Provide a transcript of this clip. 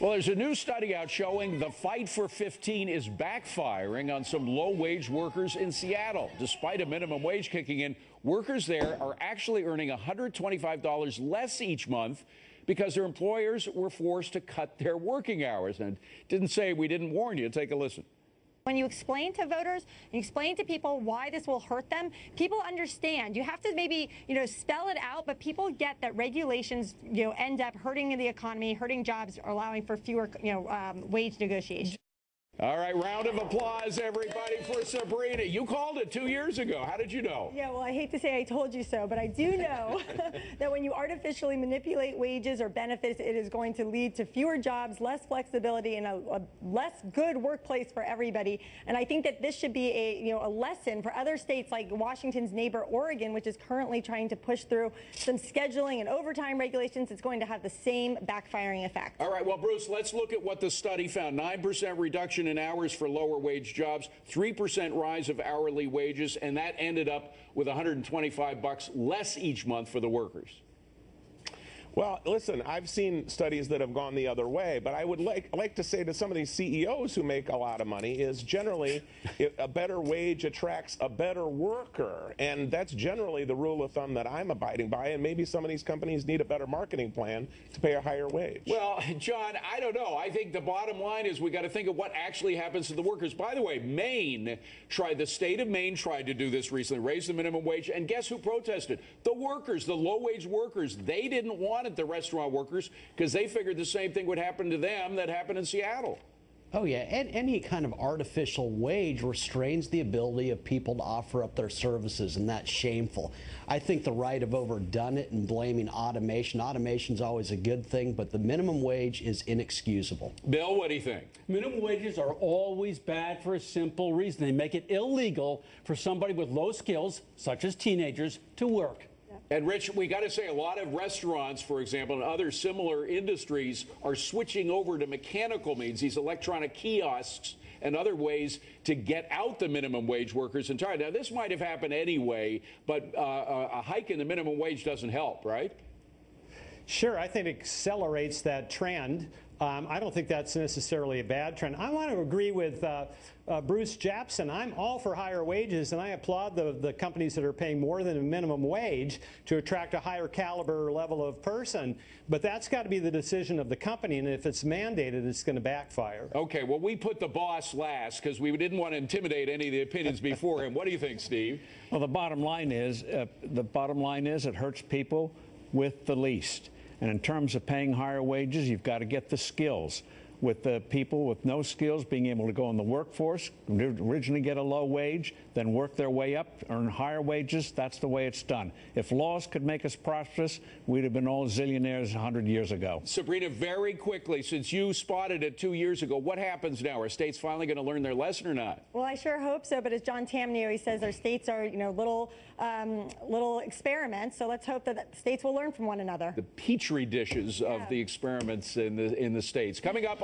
Well, there's a new study out showing the fight for 15 is backfiring on some low-wage workers in Seattle. Despite a minimum wage kicking in, workers there are actually earning $125 less each month because their employers were forced to cut their working hours. And didn't say we didn't warn you. Take a listen. When you explain to voters, you explain to people why this will hurt them, people understand. You have to maybe, spell it out, but people get that regulations, end up hurting the economy, hurting jobs, allowing for fewer, wage negotiations. All right, round of applause, everybody, for Sabrina. You called it 2 years ago. How did you know? Yeah, well, I hate to say I told you so, but I do know that when you artificially manipulate wages or benefits, it is going to lead to fewer jobs, less flexibility, and a less good workplace for everybody. And I think that this should be a lesson for other states like Washington's neighbor Oregon, which is currently trying to push through some scheduling and overtime regulations. It's going to have the same backfiring effect. All right, well, Bruce, let's look at what the study found. 9% reduction in hours for lower wage jobs, 3% rise of hourly wages, and that ended up with $125 less each month for the workers. Well, listen, I've seen studies that have gone the other way, but I would like to say to some of these CEOs who make a lot of money is generally a better wage attracts a better worker, and that's generally the rule of thumb that I'm abiding by, and maybe some of these companies need a better marketing plan to pay a higher wage. Well, John, I don't know. I think the bottom line is we got to think of what actually happens to the workers. By the way, the state of Maine tried to do this recently, raise the minimum wage, and guess who protested? The workers, the low-wage workers. They didn't want it, the restaurant workers, because they figured the same thing would happen to them that happened in Seattle. Oh, yeah, and any kind of artificial wage restrains the ability of people to offer up their services, and that's shameful. I think the right have overdone it in blaming automation. Automation's always a good thing, but the minimum wage is inexcusable. Bill, what do you think? Minimum wages are always bad for a simple reason. They make it illegal for somebody with low skills, such as teenagers, to work. And Rich, we got to say a lot of restaurants, for example, and other similar industries are switching over to mechanical means, these electronic kiosks and other ways to get out the minimum wage workers entirely. Now, this might have happened anyway, but a hike in the minimum wage doesn't help, right? Sure, I think it accelerates that trend. I don't think that's necessarily a bad trend. I want to agree with Bruce Japson. I'm all for higher wages, and I applaud the companies that are paying more than a minimum wage to attract a higher caliber level of person. But that's got to be the decision of the company, and if it's mandated, it's going to backfire. Okay, well, we put the boss last because we didn't want to intimidate any of the opinions before him. What do you think, Steve? Well, the bottom line is it hurts people with the least. And in terms of paying higher wages, you've got to get the skills. With the people with no skills being able to go in the workforce, originally get a low wage, then work their way up, earn higher wages. That's the way it's done. If laws could make us prosperous, we'd have been all zillionaires 100 years ago. Sabrina, very quickly, since you spotted it 2 years ago, what happens now? Are states finally going to learn their lesson or not? Well, I sure hope so, but as John Tamney always says, our states are, little experiments, so let's hope that states will learn from one another. The petri dishes of the experiments in the states. Coming up